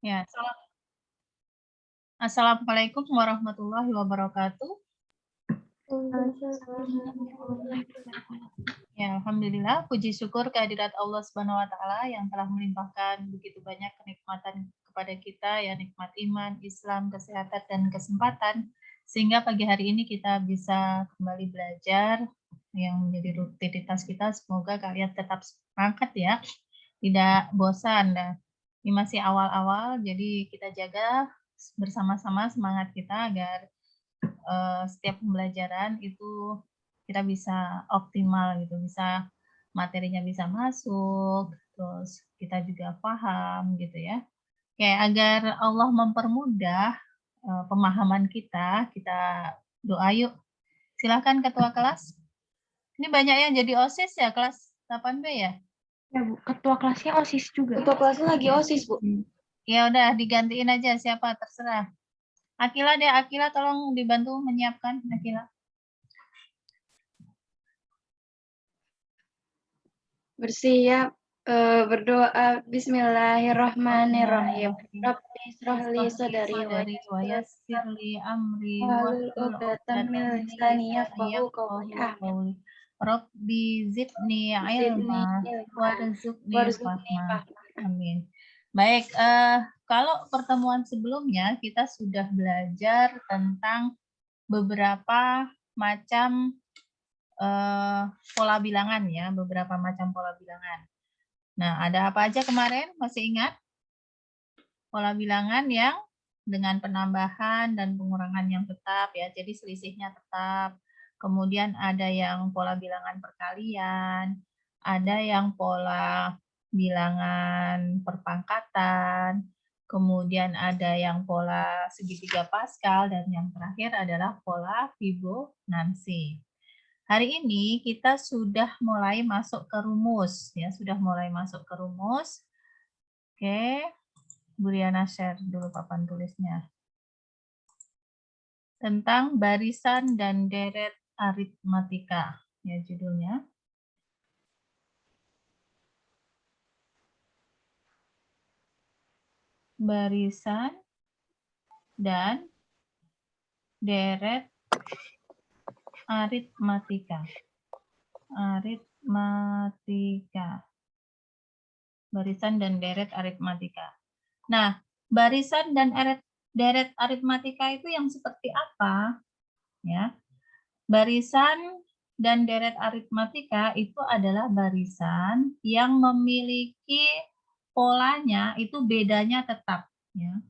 Ya, Assalamualaikum warahmatullahi wabarakatuh. Ya, alhamdulillah, puji syukur kehadirat Allah Subhanahu wa taala yang telah melimpahkan begitu banyak kenikmatan kepada kita, ya nikmat iman, Islam, kesehatan dan kesempatan sehingga pagi hari ini kita bisa kembali belajar yang menjadi rutinitas kita. Semoga kalian tetap semangat ya, tidak bosan. Nah, ini masih awal-awal, jadi kita jaga bersama-sama semangat kita agar setiap pembelajaran itu kita bisa optimal gitu, bisa materinya bisa masuk, terus kita juga paham gitu ya. Kayak agar Allah mempermudah pemahaman kita, kita doa yuk. Silakan ketua kelas. Ini banyak yang jadi OSIS ya kelas 8B ya? Ya Bu, ketua kelasnya OSIS juga. Ketua kelasnya lagi OSIS, Bu. Ya udah digantiin aja siapa terserah. Akila deh, Akila tolong dibantu menyiapkan Akila. Bersiap berdoa. Bismillahirrahmanirrahim. Rabbi shrahli sadri wa yassir li amri wahlul wahlul 'uqdatam uqdatam min min lisani lisani yafqahu qawli. yafqahu qawli. Rabbi zidni ilma warzuqni warzuqni fahma. fahma. Amin. Baik, kalau pertemuan sebelumnya kita sudah belajar tentang beberapa macam pola bilangan ya, beberapa macam pola bilangan. Nah, ada apa aja kemarin? Masih ingat? Pola bilangan yang dengan penambahan dan pengurangan yang tetap ya, jadi selisihnya tetap. Kemudian ada yang pola bilangan perkalian, ada yang pola bilangan perpangkatan, kemudian ada yang pola segitiga Pascal, dan yang terakhir adalah pola Fibonacci. Hari ini kita sudah mulai masuk ke rumus ya, sudah mulai masuk ke rumus. Oke. Bu Riana share dulu papan tulisnya. Tentang barisan dan deret aritmatika, ya judulnya. Barisan dan deret aritmatika. Aritmatika. Barisan dan deret aritmatika. Nah, barisan dan deret aritmatika itu yang seperti apa? Ya. Barisan dan deret aritmatika itu adalah barisan yang memiliki polanya itu bedanya tetap. Ya.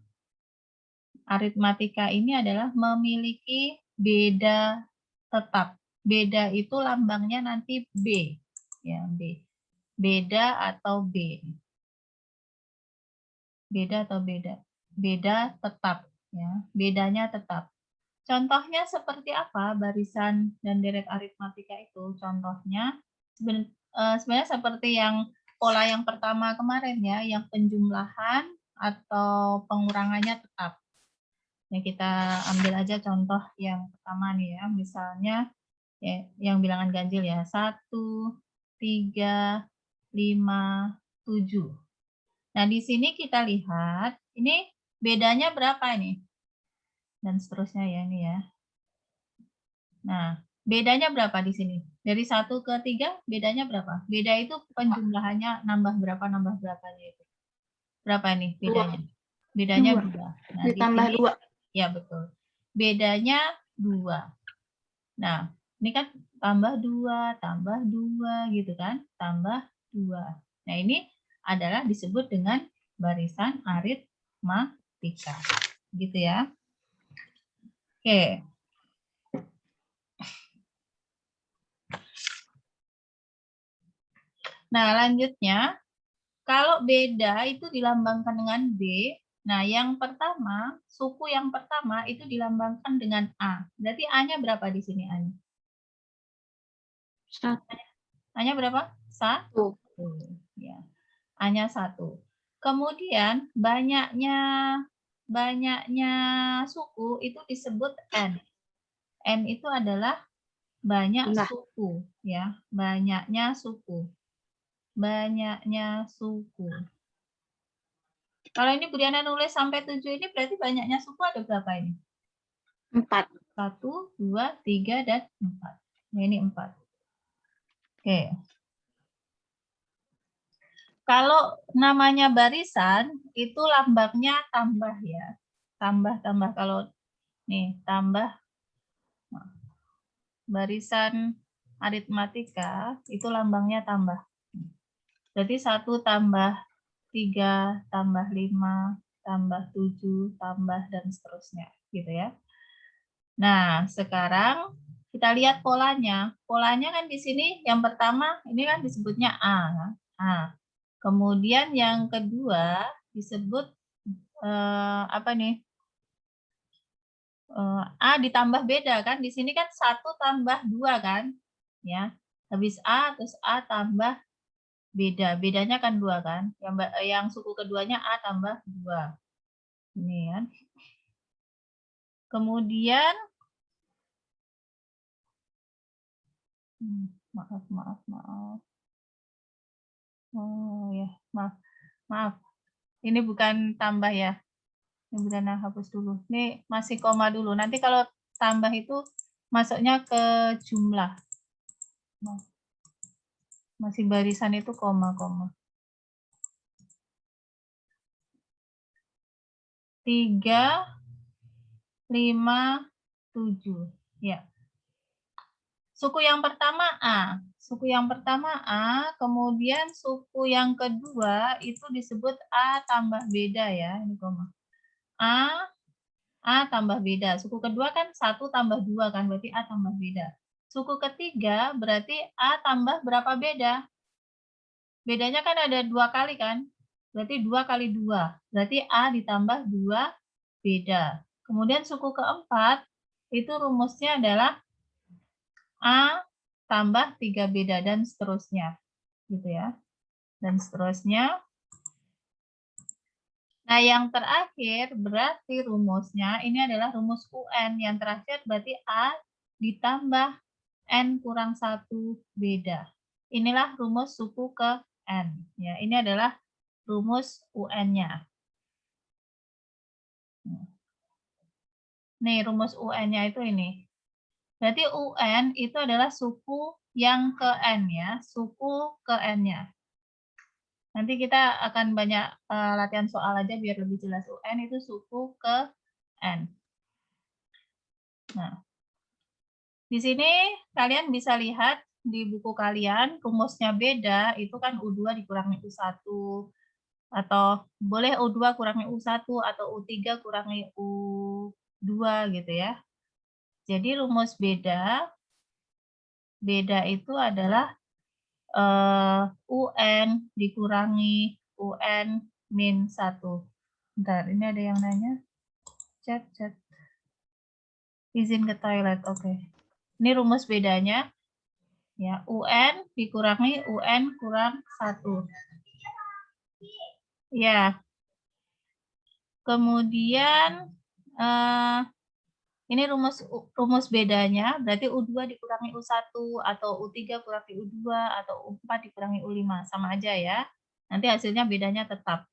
Aritmatika ini adalah memiliki beda tetap. Beda itu lambangnya nanti B. Ya, B. Beda atau B. Beda atau beda. Beda tetap. Ya. Bedanya tetap. Contohnya seperti apa barisan dan deret aritmatika itu? Contohnya sebenarnya seperti yang pola yang pertama kemarin ya, yang penjumlahan atau pengurangannya tetap. Ya, kita ambil aja contoh yang pertama nih ya, misalnya ya, yang bilangan ganjil ya, 1, 3, 5, 7. Nah, di sini kita lihat, ini bedanya berapa ini? Dan seterusnya ya ini ya. Nah, bedanya berapa di sini? Dari 1 ke 3, bedanya berapa? Beda itu penjumlahannya nambah berapanya itu. Berapa nih bedanya? Bedanya 2. Nah, Ditambah di sini, 2. ya betul. Bedanya 2. Nah, ini kan tambah 2 gitu kan? Tambah 2. Nah, ini adalah disebut dengan barisan aritmatika. Gitu ya. Oke. Nah, lanjutnya, kalau beda itu dilambangkan dengan B. Nah, yang pertama, suku yang pertama itu dilambangkan dengan A. Berarti A-nya berapa di sini A-nya? 1. A-nya berapa? 1. Ya. A-nya 1. Kemudian banyaknya suku itu disebut N. N itu adalah banyak suku ya, banyaknya suku. Banyaknya suku. Kalau ini Briana nulis sampai 7 ini berarti banyaknya suku ada berapa ini? 4. 1, 2, 3, dan 4. Nah, ini 4. Oke. Kalau namanya barisan, itu lambangnya tambah ya. Tambah. Kalau nih, tambah barisan aritmatika, itu lambangnya tambah. Berarti 1 tambah 3 tambah 5 tambah 7 tambah dan seterusnya gitu ya. Nah, sekarang kita lihat polanya. Polanya kan di sini yang pertama ini kan disebutnya A. A. Kemudian yang kedua disebut apa nih? A ditambah beda kan? Di sini kan 1 tambah 2 kan? Ya. Habis A terus A tambah beda. Bedanya kan 2 kan? Yang suku keduanya A tambah 2. Ini kan. Kemudian maaf. Oh ya, maaf. Ini bukan tambah ya. Ini Briana hapus dulu. Ini masih koma dulu. Nanti kalau tambah itu masuknya ke jumlah. Masih barisan itu koma. 3, 5, 7. Ya. Suku yang pertama A. Suku yang pertama A, kemudian suku yang kedua itu disebut A tambah beda ya. Ini koma. A tambah beda. Suku kedua kan 1 tambah 2 kan, berarti A tambah beda. Suku ketiga berarti A tambah berapa beda? Bedanya kan ada 2 kali kan? Berarti 2 kali 2. Berarti A ditambah 2 beda. Kemudian suku keempat itu rumusnya adalah A tambah 3 beda dan seterusnya. Gitu ya. Dan seterusnya. Nah, yang terakhir berarti rumusnya ini adalah rumus UN. Yang terakhir berarti A ditambah N kurang 1 beda. Inilah rumus suku ke N. Ya, ini adalah rumus UN-nya. Nih, rumus UN-nya itu ini. Berarti UN itu adalah suku yang ke N ya, suku ke N-nya. Nanti kita akan banyak latihan soal aja biar lebih jelas. UN itu suku ke N. Nah, di sini kalian bisa lihat di buku kalian rumusnya beda, itu kan U2 dikurangi U1 atau boleh U2 kurangi U1 atau U3 kurangi U2 gitu ya. Jadi rumus beda itu adalah UN dikurangi UN min 1. Bentar, ini ada yang nanya. Chat. Izin ke toilet, oke. Ini rumus bedanya. Ya, UN dikurangi UN kurang 1. Ya. Kemudian ini rumus bedanya, berarti U2 dikurangi U1 atau U3 kurangi U2 atau U4 dikurangi U5, sama aja ya. Nanti hasilnya bedanya tetap.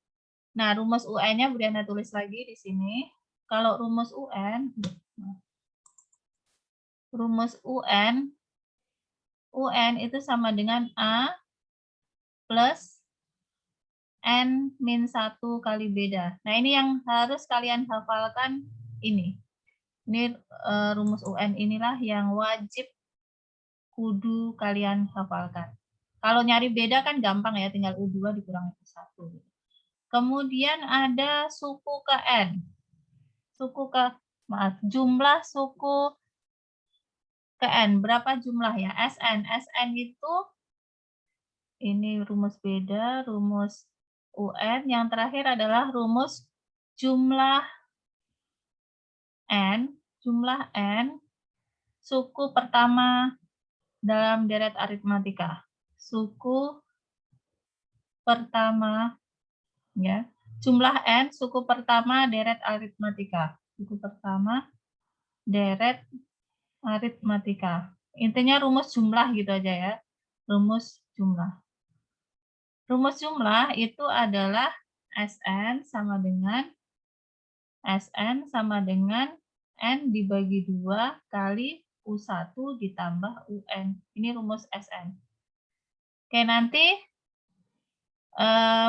Nah, rumus UN-nya Briana tulis lagi di sini. Kalau rumus UN itu sama dengan A plus N min 1 kali beda. Nah, ini yang harus kalian hafalkan ini. Ini rumus UN inilah yang wajib kudu kalian hafalkan. Kalau nyari beda kan gampang ya, tinggal U2 dikurangi U1. Kemudian ada suku ke N. Jumlah suku ke N. Berapa jumlahnya? SN. SN itu ini rumus beda, rumus UN. Yang terakhir adalah rumus jumlah N. Jumlah N suku pertama dalam deret aritmatika. Suku pertama ya. Jumlah N suku pertama deret aritmatika. Suku pertama deret aritmatika. Intinya rumus jumlah gitu aja ya. Rumus jumlah. Rumus jumlah itu adalah Sn sama dengan N dibagi 2 kali U1 ditambah UN. Ini rumus Sn. Oke, nanti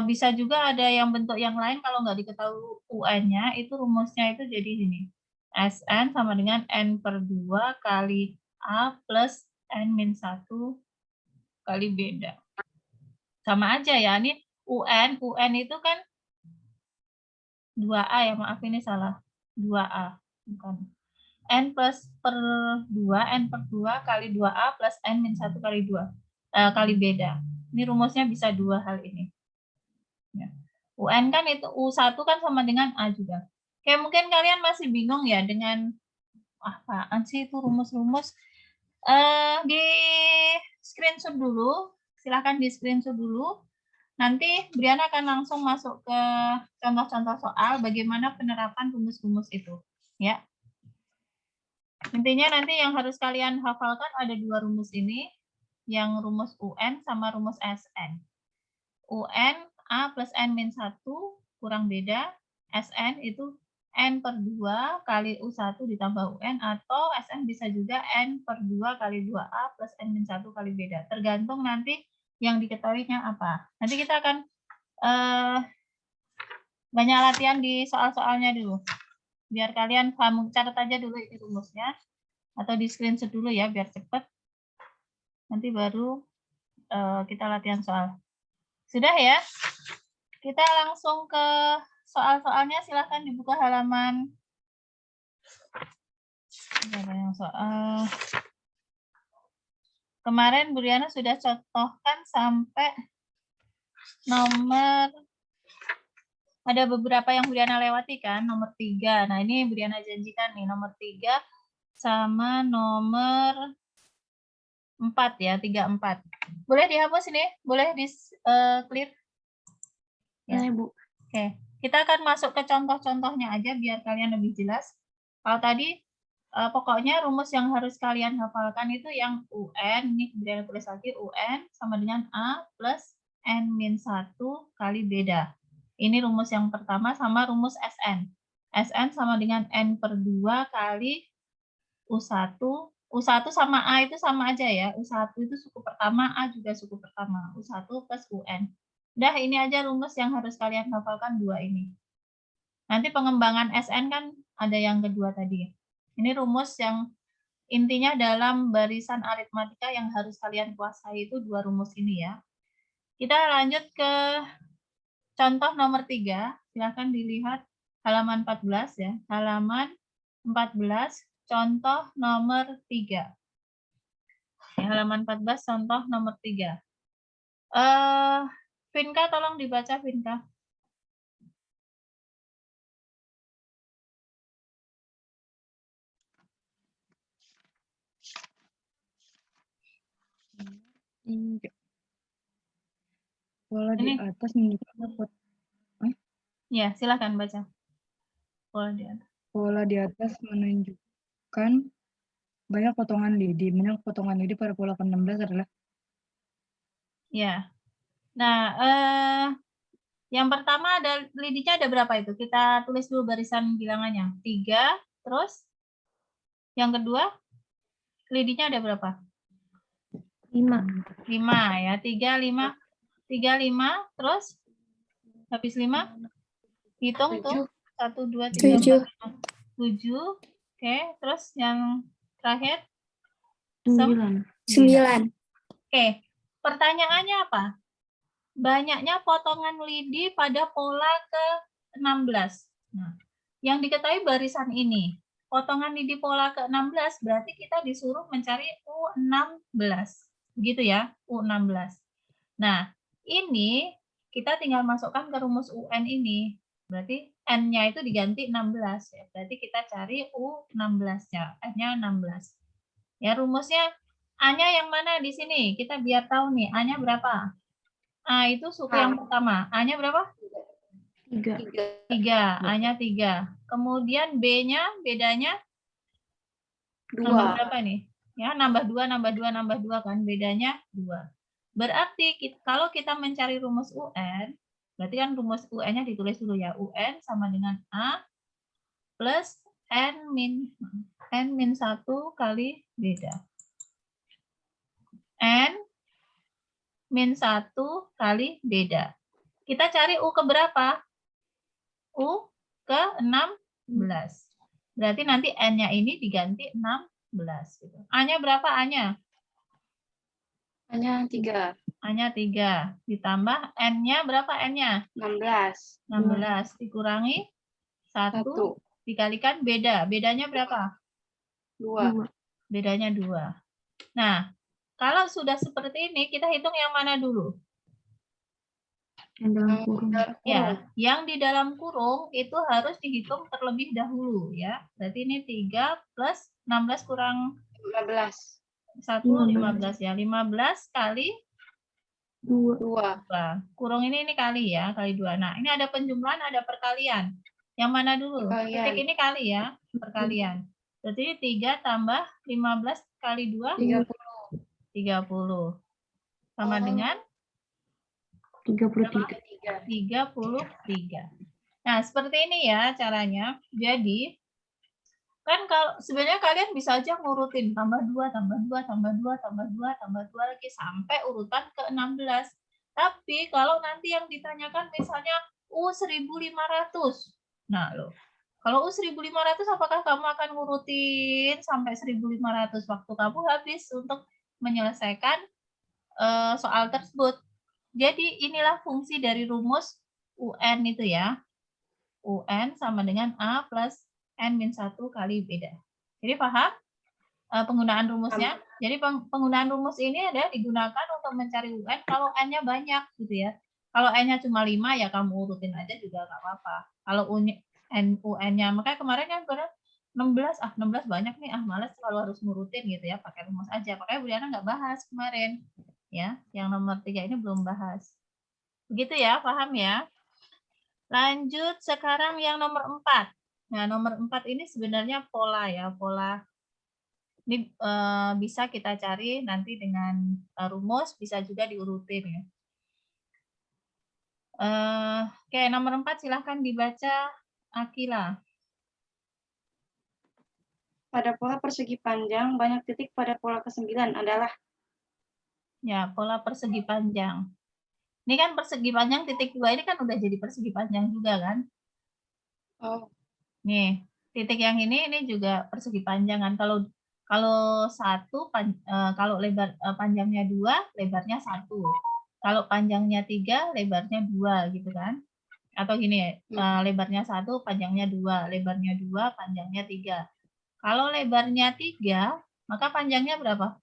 bisa juga ada yang bentuk yang lain kalau nggak diketahui UN-nya, itu rumusnya itu jadi ini. Sn sama dengan N per 2 kali A plus N-1 kali beda. Sama aja ya, ini UN itu kan 2A ya, maaf ini salah. 2A, bukan. N plus per 2, N per 2 kali 2A plus N-1 kali 2, kali beda. Ini rumusnya bisa dua hal ini. Ya. UN kan itu U1 kan sama dengan A juga. Oke, mungkin kalian masih bingung ya dengan apaan sih itu rumus-rumus. Di screenshot dulu, silahkan di screenshot dulu. Nanti Briana akan langsung masuk ke contoh-contoh soal bagaimana penerapan rumus-rumus itu. Ya. Intinya nanti yang harus kalian hafalkan ada dua rumus ini, yang rumus UN sama rumus SN. UN A plus N-1 kurang beda, SN itu N per 2 kali U1 ditambah UN, atau SN bisa juga N per 2 kali 2A plus N-1 kali beda. Tergantung nanti yang diketahuinya apa. Nanti kita akan banyak latihan di soal-soalnya dulu. Biar kalian paham, catat aja dulu ini rumusnya. Atau di screenshot dulu ya, biar cepat. Nanti baru kita latihan soal. Sudah ya? Kita langsung ke soal-soalnya. Silahkan dibuka halaman. Yang soal. Kemarin Briana sudah contohkan sampai nomor, ada beberapa yang Briana lewati kan, nomor 3. Nah ini Briana janjikan nih, nomor 3 sama nomor 4 ya, 3, 4. Boleh dihapus ini? Boleh di clear? Ya. Bu. Oke, kita akan masuk ke contoh-contohnya aja biar kalian lebih jelas. Kalau tadi pokoknya rumus yang harus kalian hafalkan itu yang UN, ini kemudian tulis lagi UN sama dengan A plus N-1 kali beda. Ini rumus yang pertama sama rumus SN. SN sama dengan N per 2 kali U1. U1 sama A itu sama aja ya. U1 itu suku pertama, A juga suku pertama. U1 plus UN. Udah, ini aja rumus yang harus kalian hafalkan dua ini. Nanti pengembangan SN kan ada yang kedua tadi. Ini rumus yang intinya dalam barisan aritmatika yang harus kalian kuasai itu dua rumus ini ya. Kita lanjut ke contoh nomor 3. Silakan dilihat halaman 14 ya. Halaman 14, contoh nomor 3. Ya, halaman 14, contoh nomor 3. Vinka, tolong dibaca, Vinka. Pola di Ini. atas menunjukkan Ya, silakan baca. Pola di atas menunjukkan banyak potongan lidi. Banyak potongan lidi pada pola ke-16 adalah? Ya. Nah, yang pertama ada lidinya ada berapa itu? Kita tulis dulu barisan bilangannya. 3, terus yang kedua lidinya ada berapa? 5. 5 ya. 3, 5. 3, 5, terus habis 5 hitung tuh 1, 2, 3, 4, 5, 7. Oke, terus yang terakhir 9. Oke, pertanyaannya apa? Banyaknya potongan lidi pada pola ke-16. Nah, yang diketahui barisan ini. Potongan lidi pola ke-16 berarti kita disuruh mencari U16. Begitu ya, U16. Nah, ini kita tinggal masukkan ke rumus UN ini. Berarti N-nya itu diganti 16 ya. Berarti kita cari U16-nya. N-nya 16. Ya, rumusnya A-nya yang mana di sini? Kita biar tahu nih, A-nya berapa? A itu suku yang pertama. A-nya berapa? 3. 3. A-nya 3. Kemudian B-nya bedanya 2. nambah berapa nih? Ya, nambah 2, nambah 2, nambah 2 kan. Bedanya 2. Berarti kalau kita mencari rumus UN, Berarti kan rumus UN-nya ditulis dulu ya. UN sama dengan A plus N-1 kali beda. N-1 kali beda. Kita cari U ke berapa? U ke 16. Berarti nanti N-nya ini diganti 16. Gitu. A-nya berapa A-nya? Hanya 3. A-nya 3. Ditambah N-nya berapa N-nya? 16. 16. Dikurangi 1. 1. Dikalikan beda. Bedanya berapa? 2. Bedanya 2. Nah, kalau sudah seperti ini, kita hitung yang mana dulu? Yang dalam kurung. Ya, yang di dalam kurung itu harus dihitung terlebih dahulu ya. Berarti ini 3 plus 16 kurang 15. 1, 15 ya. 15 kali 2. 2. Kurung ini kali ya, kali 2. Nah, ini ada penjumlahan, ada perkalian. Yang mana dulu? Perkalian. Titik ini kali ya, perkalian. Berarti 3 tambah 15 kali 2, 30. Sama dengan 33. 33. Nah, seperti ini ya caranya. Jadi, kan kalau sebenarnya kalian bisa aja ngurutin tambah 2, tambah 2, tambah 2, tambah 2, tambah 2 lagi sampai urutan ke 16. Tapi kalau nanti yang ditanyakan misalnya U1500. Nah, loh. Kalau U1500 apakah kamu akan ngurutin sampai 1500? Waktu kamu habis untuk menyelesaikan soal tersebut. Jadi inilah fungsi dari rumus UN itu ya. UN sama dengan A plus N-1 kali beda. Jadi paham penggunaan rumusnya? Jadi penggunaan rumus ini ada digunakan untuk mencari UN kalau N-nya banyak gitu ya. Kalau N-nya cuma 5 ya kamu urutin aja juga nggak apa-apa. Kalau UN-nya, makanya kemarin kan 16, 16 banyak nih, malas kalau harus ngurutin gitu ya, pakai rumus aja. Makanya Bu Diana nggak bahas kemarin. Ya, yang nomor 3 ini belum bahas. Begitu ya, paham ya? Lanjut sekarang yang nomor 4. Nah, nomor 4 ini sebenarnya pola ya, pola. Ini bisa kita cari nanti dengan rumus, bisa juga diurutin ya. Oke, nomor 4 silahkan dibaca Akila. Pada pola persegi panjang, banyak titik pada pola ke-9 adalah? Ya, pola persegi panjang. Ini kan persegi panjang titik 2 ini kan udah jadi persegi panjang juga kan? Oh. Nih, titik yang ini juga persegi panjang kan. Kalau kalau lebar panjangnya 2, lebarnya 1. Kalau panjangnya 3, lebarnya 2 gitu kan? Atau gini, lebarnya 1, panjangnya 2, lebarnya 2, panjangnya 3. Kalau lebarnya 3, maka panjangnya berapa?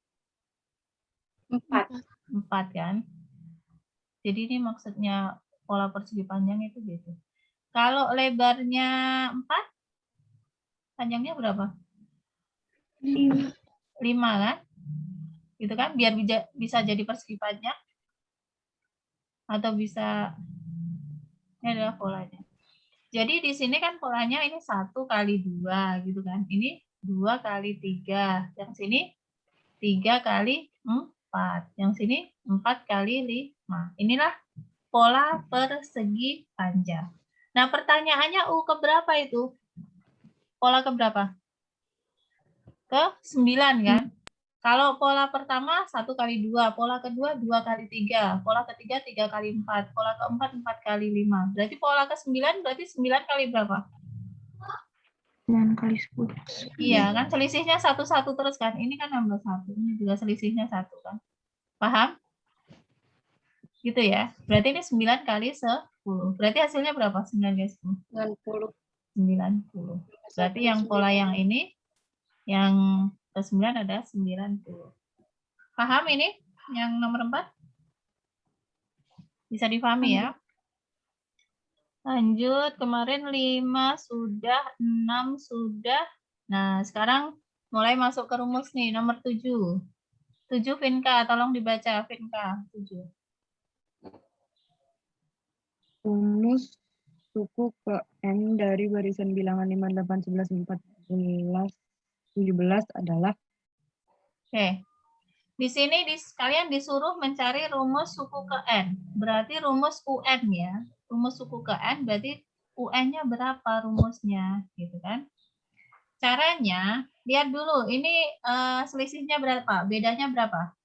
4. 4 kan? Jadi ini maksudnya pola persegi panjang itu gitu. Kalau lebarnya 4, panjangnya berapa? 5 kan? Gitu kan? Biar bisa jadi persegi panjang. Atau bisa, ini adalah polanya. Jadi di sini kan polanya ini 1 kali 2 gitu kan. Ini 2 kali 3. Yang sini 3 kali 4. Yang sini 4 kali 5. Inilah pola persegi panjang. Nah, pertanyaannya U ke berapa itu? Pola ke berapa? Ke 9 kan? Kalau pola pertama 1 kali 2, pola kedua 2 kali 3, pola ketiga 3 kali 4, pola keempat 4 kali 5. Berarti pola ke-9 berarti 9 kali berapa? 9 kali 10. Iya, kan selisihnya 1-1 terus kan. Ini kan nambah 1, ini juga selisihnya 1 kan. Paham? Gitu ya. Berarti ini 9 kali 10. Berarti hasilnya berapa? 9 kali 10. 90. 90. Berarti yang pola yang ini, yang ke-9 ada 90. Paham ini? Yang nomor 4? Bisa dipahami ya? Lanjut, kemarin 5 sudah, 6 sudah. Nah, sekarang mulai masuk ke rumus nih, nomor 7. 7 Vinka, tolong dibaca Vinka, 7. Rumus suku ke N dari barisan bilangan 5, 8, 11, 14, 17 adalah? Oke. Di sini kalian disuruh mencari rumus suku ke N. Berarti rumus UN ya. Rumus suku ke N berarti UN-nya berapa rumusnya, gitu kan? Caranya, lihat dulu, ini selisihnya berapa? Bedanya berapa?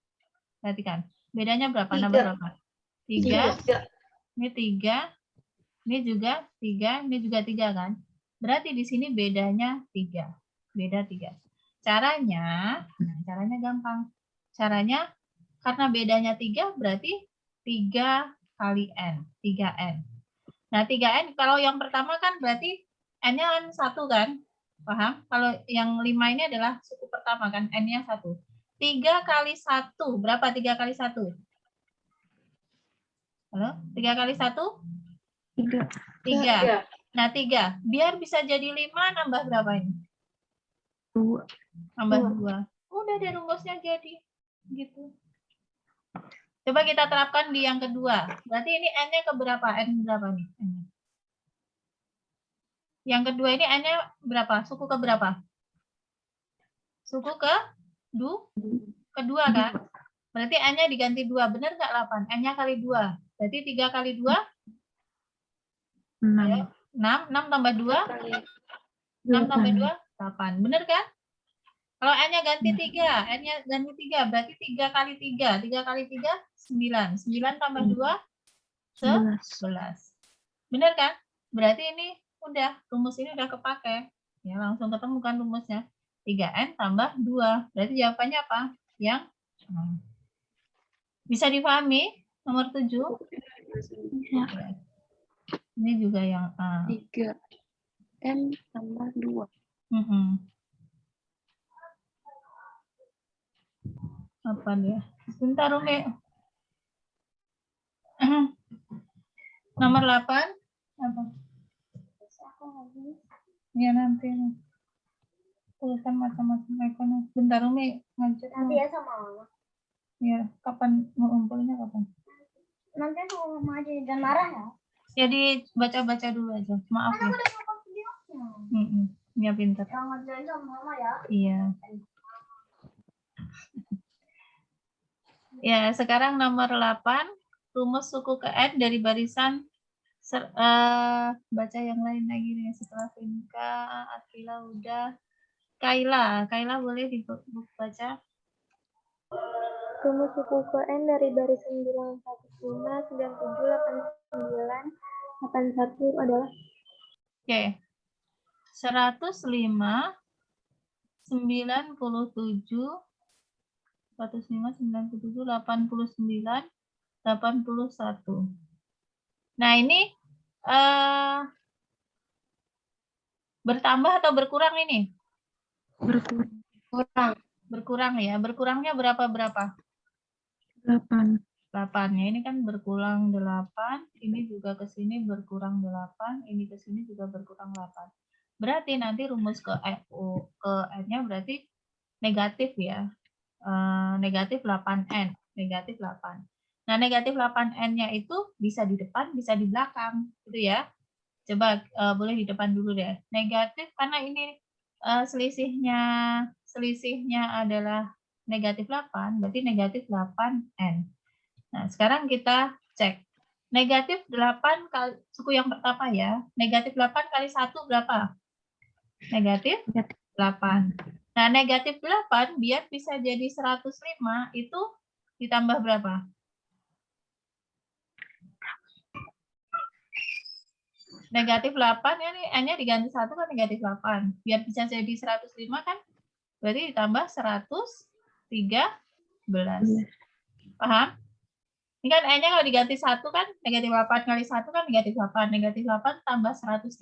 Perhatikan. Bedanya berapa? Nambah berapa? 3. Ini 3. Ini juga 3. Ini juga 3 kan? Berarti di sini bedanya 3. Beda 3. Caranya gampang. Caranya, karena bedanya 3, berarti 3 kali N. 3N. Nah, 3N, kalau yang pertama kan berarti N-nya kan 1 kan? Paham? Kalau yang 5 ini adalah suku pertama kan? N-nya 1. 3 kali 1. Berapa 3 kali 1? Halo? 3 kali 1? 3. Nah, 3. Biar bisa jadi 5, nambah berapa ini? 2. Nambah 2. Udah deh rumusnya jadi. Gitu. Coba kita terapkan di yang kedua. Berarti ini N-nya ke berapa? N berapa nih? N-nya? Yang kedua ini N-nya berapa? Suku ke berapa? Suku ke kedua kan? Berarti N-nya diganti 2. Benar nggak 8? N-nya kali 2. Berarti 3 kali 2? 6. 6. 6 tambah 2? 6 tambah 2? 8. Benar kan? Kalau N-nya ganti 3. N-nya ganti 3. Berarti 3 kali 3. 3 kali 3? 9. 9 tambah 2? 11. Benar kan? Berarti ini udah, rumus ini udah kepake. Ya, langsung ketemu kan rumusnya. 3N tambah 2. Berarti jawabannya apa? Yang bisa dipahami? Nomor 7. Ya. Ini juga yang A. 3N tambah 2. Apa dia? Bentar, Umi. Nomor 8. Apa? Ya, nanti. Tulisan macam-macam ekonomi. Bentar, Umi. Ngajar. Nanti ya sama mama. Ya, kapan ngumpulnya kapan? Nanti aku mau aja dan marah ya. Jadi baca-baca dulu aja. Maaf ya. Aku udah nonton videonya. Ya, pintar. Yang ngajarin sama mama ya. Iya. Ya, sekarang nomor 8. Rumus suku ke N dari barisan baca yang lain lagi nih. Setelah Finka, Akila udah. Kaila boleh dibaca? Rumus suku ke N dari barisan bilangan 15, 97, 89, 81 adalah Oke. 105, 97, 105, 97, 89, 81. Nah, ini bertambah atau berkurang ini? Berkurang ya. Berkurangnya berapa? 8. 8 ya. Ini kan berkurang 8, ini juga ke sini berkurang 8, ini ke sini juga berkurang 8. Berarti nanti rumus ke N-nya berarti negatif ya. Negatif 8N, negatif 8. Nah, negatif 8N-nya itu bisa di depan, bisa di belakang, gitu ya. Coba boleh di depan dulu deh. Negatif karena ini selisihnya adalah negatif 8, berarti negatif 8N. Nah, sekarang kita cek. Negatif 8 kali, suku yang pertama ya. Negatif 8 kali 1 berapa? Negatif 8. Nah, negatif 8 biar bisa jadi 105 itu ditambah berapa? Negatif 8 ya nih, N-nya diganti 1 kan negatif 8. Biar bisa jadi 105 kan berarti ditambah 113. Paham? Ini kan N-nya kalau diganti 1 kan negatif 8 kali 1 kan negatif 8. Negatif 8 tambah 113.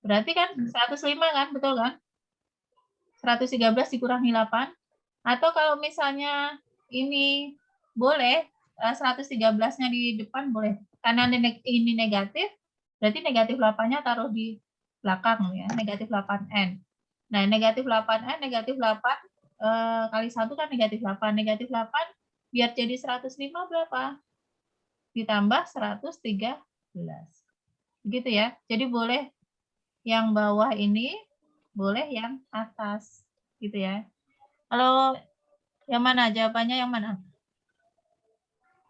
Berarti kan 105 kan, betul kan? 113 dikurangi 8. Atau kalau misalnya ini boleh, 113-nya di depan boleh. Karena ini negatif, berarti negatif 8-nya taruh di belakang ya, negatif 8N. Nah, negatif 8N, negatif 8 kali 1 kan negatif 8. Negatif 8 biar jadi 105 berapa? Ditambah 113. Begitu ya. Jadi boleh yang bawah ini, boleh yang atas. Gitu ya. Kalau Yang mana? Jawabannya yang mana?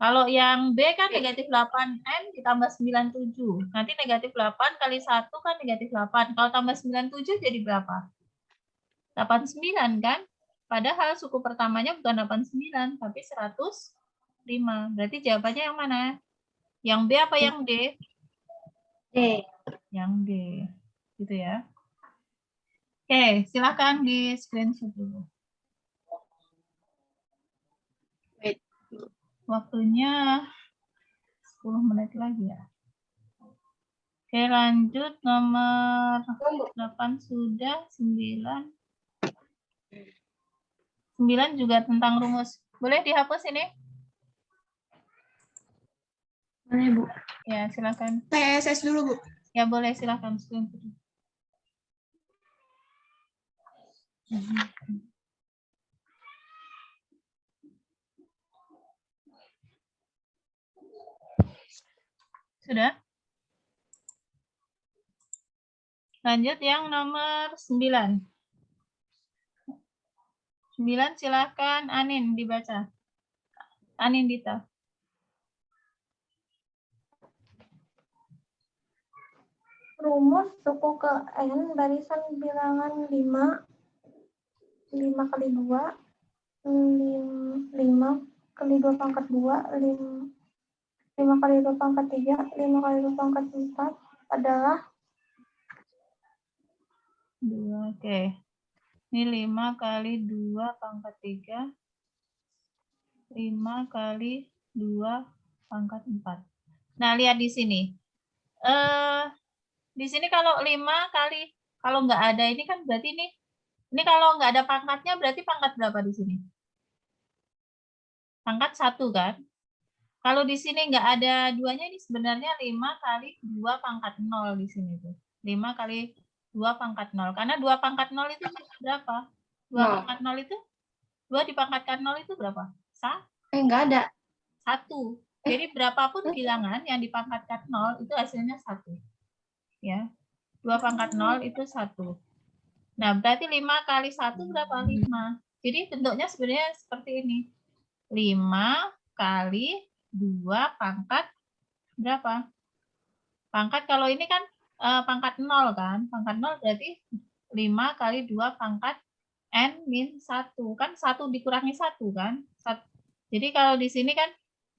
Kalau yang B kan negatif 8N ditambah 97. Nanti negatif 8 kali 1 kan negatif 8. Kalau tambah 97 jadi berapa? 89 kan? Padahal suku pertamanya bukan 89, tapi 105. Berarti jawabannya yang mana? Yang B apa yang D? D. Yang D. Gitu ya. Oke, silakan di screenshot dulu. Wait. Waktunya 10 menit lagi ya. Oke, lanjut nomor 8 sudah, 9. 9 juga tentang rumus. Boleh dihapus ini? Boleh, Bu. Ya, silakan. PSS dulu, Bu. Ya, boleh silakan screenshot. Sudah? Lanjut yang nomor 9. 9 silakan Anin dibaca. Anin Dita. Rumus suku ke N barisan bilangan 5 kali 2, 5 kali 2 pangkat 2, 5 kali 2 pangkat 3, 5 kali 2 pangkat 4 adalah 2, oke. Ini 5 kali 2 pangkat 3. 5 kali 2 pangkat 4. Nah, lihat di sini. Di sini kalau 5 kali, kalau nggak ada ini kan berarti ini kalau nggak ada pangkatnya berarti pangkat berapa di sini? Pangkat 1 kan? Kalau di sini nggak ada duanya, ini sebenarnya 5 kali 2 pangkat 0 di sini tuh. 5 kali 2 pangkat 0. Karena 2 pangkat 0 itu berapa? 2 pangkat 0 itu? 2 dipangkatkan 0 itu berapa? Nggak ada. 1. Jadi berapapun bilangan yang dipangkatkan 0 itu hasilnya 1. Ya. 2 pangkat 0 itu 1. Nah, berarti 5 kali 1 berapa? 5. Jadi bentuknya sebenarnya seperti ini. 5 kali 2 pangkat berapa? Pangkat kalau ini kan pangkat 0 kan? Pangkat 0 berarti 5 kali 2 pangkat N min 1. Kan 1 dikurangi 1 kan? Jadi kalau di sini kan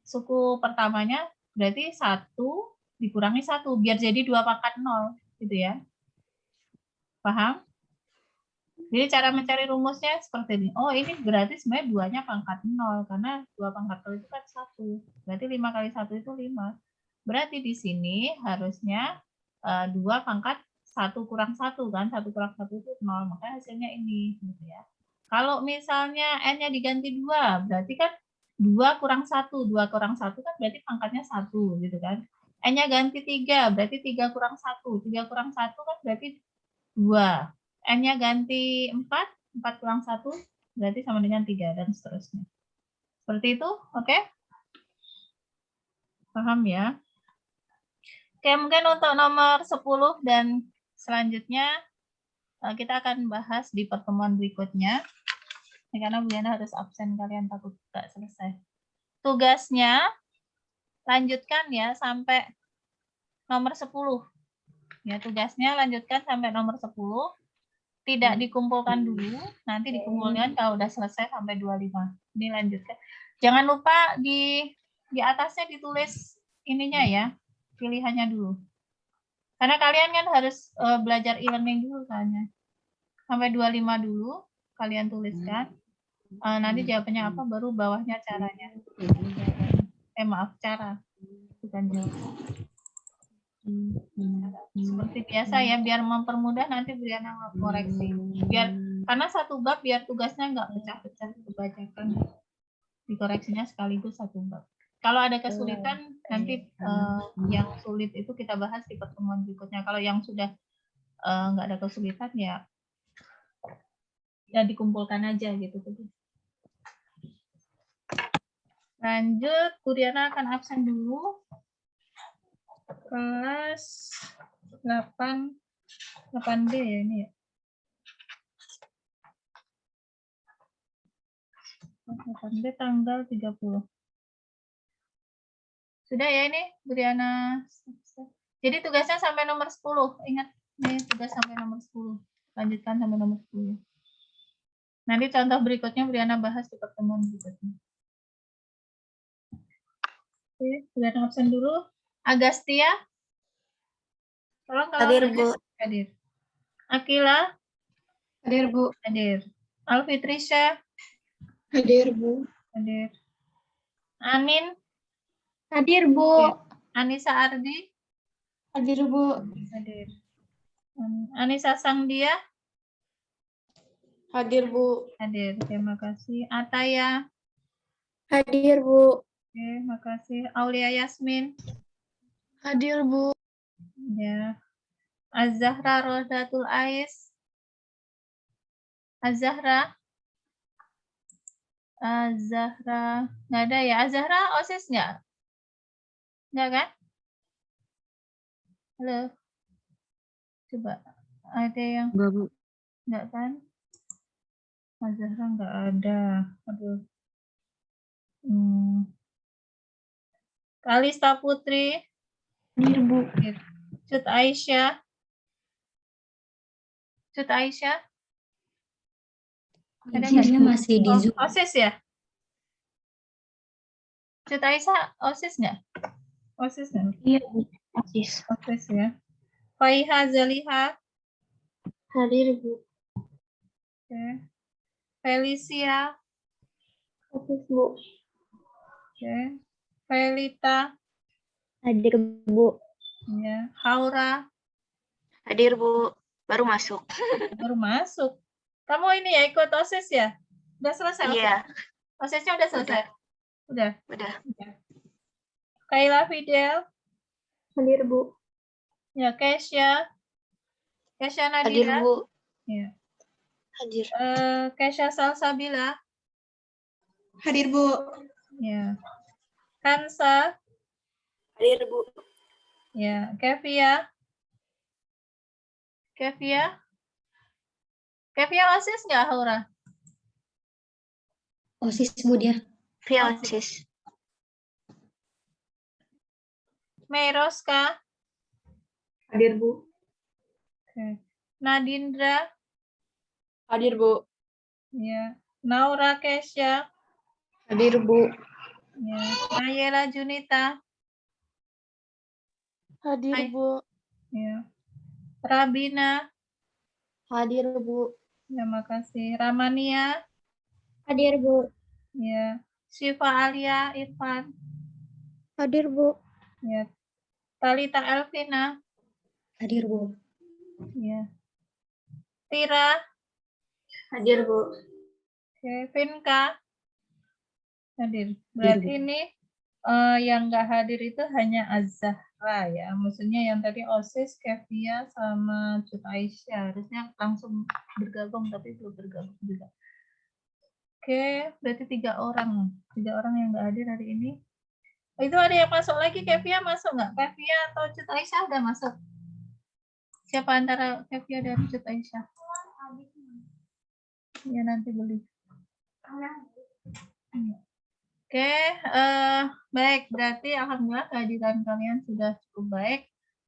suku pertamanya berarti 1 dikurangi 1. Biar jadi 2 pangkat 0. Gitu ya. Paham? Jadi cara mencari rumusnya seperti ini. Oh, ini berarti sebenarnya 2-nya pangkat 0. Karena 2 pangkat 0 itu kan 1. Berarti 5 kali 1 itu 5. Berarti di sini harusnya 2 pangkat 1 kurang 1 kan. 1 kurang 1 itu 0. Makanya hasilnya ini. Gitu ya. Kalau misalnya N-nya diganti 2, berarti kan 2 kurang 1. 2 kurang 1 kan berarti pangkatnya 1. Gitu kan. N-nya ganti 3, berarti 3 kurang 1. 3 kurang 1 kan berarti 2. N-nya ganti 4, 4 kurang 1, berarti sama dengan 3, dan seterusnya. Seperti itu, oke? Paham ya? Oke, mungkin untuk nomor 10 dan selanjutnya, kita akan bahas di pertemuan berikutnya. Karena Bu Yana harus absen, kalian takut nggak selesai. Tugasnya, lanjutkan ya sampai nomor 10. Ya, tugasnya lanjutkan sampai nomor 10. Tidak dikumpulkan dulu, nanti dikumpulkan kalau udah selesai sampai 25. Ini lanjutkan. Jangan lupa di atasnya ditulis ininya ya, pilihannya dulu. Karena kalian kan harus belajar e-learning dulu kayaknya. Sampai 25 dulu kalian tuliskan. Nanti jawabannya apa, baru bawahnya caranya. Maaf, cara. Bukan jawaban. Seperti biasa ya, biar mempermudah nanti Bu Yana koreksi. Karena satu bab biar tugasnya nggak pecah-pecah dibacakan, dikoreksinya sekaligus satu bab. Kalau ada kesulitan nanti yang sulit itu kita bahas di pertemuan berikutnya. Kalau yang sudah nggak ada kesulitan ya dikumpulkan aja gitu. Lanjut, Bu Diana akan absen dulu. Kelas 8D ya ini ya. 8B tanggal 30. Sudah ya ini, Briana. Jadi tugasnya sampai nomor 10. Ingat, ini tugas sampai nomor 10. Lanjutkan sampai nomor 10. Nanti contoh berikutnya Briana bahas di pertemuan berikutnya. Oke, Briana absen dulu. Agastya. Tolong kalau Hadir, Bu. hadir. Akila. Hadir, Bu. Hadir. Alfitrisha. Hadir, Bu. Hadir. Anin. Hadir, Bu. Anissa Ardi. Hadir, Bu. Hadir. Anissa Sangdia. Hadir, Bu. Hadir. Terima kasih. Ataya. Hadir, Bu. Oke, makasih. Aulia Yasmin. Hadir, Bu. Ya. Az-Zahra Rodatul Ais. Az-Zahra. Az-Zahra. Nggak ada ya? Az-Zahra OSIS nggak? Nggak kan? Halo. Coba. Ada yang Enggak, Bu. nggak kan? Az-Zahra nggak ada. Aduh. Kalista Putri. Hadir, Bu. Cut Aisyah. Cut Aisyah. Ada nggak? Dia masih di Zoom. OSIS ya? Cut Aisyah OSIS nggak? OSIS nggak? Iya, Bu. Asis. OSIS ya. Faiha Zaliha. Hadir, Bu. Oke. Felicia. Osis, Bu. Oke. Felita. Hadir, Bu. Ya. Haura. Hadir, Bu. Baru masuk. Baru masuk. Kamu ini ya ikut OSIS ya? Udah selesai? Iya. OSIS-nya udah selesai? Udah. Udah. Kayla Fidel. Hadir, Bu. Ya, Kesha. Kesha Hadir, Nadira. Bu. Ya. Hadir. Kesha Salsabila. Hadir, Bu. Ya. Kansa. Hadir, Bu. Ya. Kevia. Kevia. Kevia OSIS nggak, Haura? OSIS, Bu, dia. Via OSIS. Meroska. Hadir, Bu. Oke. Nadindra. Hadir, Bu. Ya. Naura Kesha. Hadir, Bu. Ya. Nayela Junita. Hadir, Hai. Bu. Ya. Rabina. Hadir, Bu. Terima kasih. Ramania. Hadir, Bu. Ya. Syifa Alia Irfan. Hadir, Bu. Ya. Talita Elvina. Hadir, Bu. Ya. Tira. Hadir, Bu. Oke. Vinka. Hadir. Berarti ini yang nggak hadir itu hanya Az-Zahra ya. Maksudnya yang tadi OSIS, Kevia, sama Cut Aisyah. Harusnya langsung bergabung tapi belum bergabung juga. Oke, berarti 3 orang. 3 orang yang nggak hadir hari ini. Itu ada yang masuk lagi, Kevia masuk nggak? Kevia atau Cut Aisyah udah masuk? Siapa antara Kevia dan Cut Aisyah? Ya nanti beli. Oke, baik. Berarti alhamdulillah kehadiran kalian sudah cukup baik.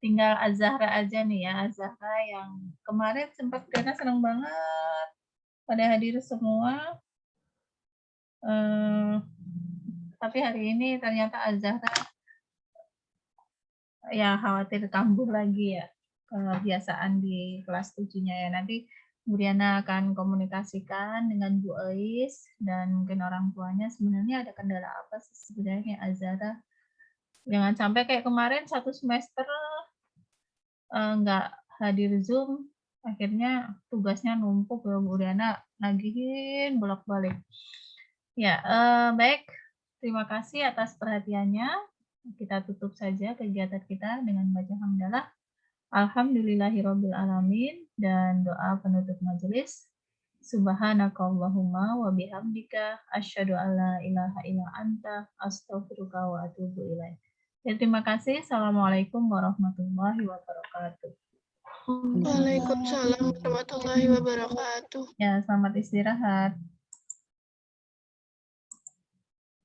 Tinggal Az-Zahra aja nih ya. Az-Zahra yang kemarin sempat karena senang banget pada hadir semua. Tapi hari ini ternyata Az-Zahra ya khawatir kambuh lagi ya kebiasaan di kelas 7-nya ya. Nanti Briana akan komunikasikan dengan Bu Ais dan mungkin orang tuanya sebenarnya ada kendala apa sih sebenarnya Az-Zahra. Jangan sampai kayak kemarin 1 semester nggak hadir Zoom, akhirnya tugasnya numpuk ya Briana nagihin bolak-balik. Ya, baik. Terima kasih atas perhatiannya. Kita tutup saja kegiatan kita dengan baca hamdalah. Alhamdulillahirabbil alamin dan doa penutup majelis. Subhanakallahumma wa bihamdika asyhadu alla ilaha illa anta astaghfiruka wa atubu ilaik. Ya, terima kasih. Assalamualaikum warahmatullahi wabarakatuh. Waalaikumsalam warahmatullahi wabarakatuh. Ya, selamat istirahat.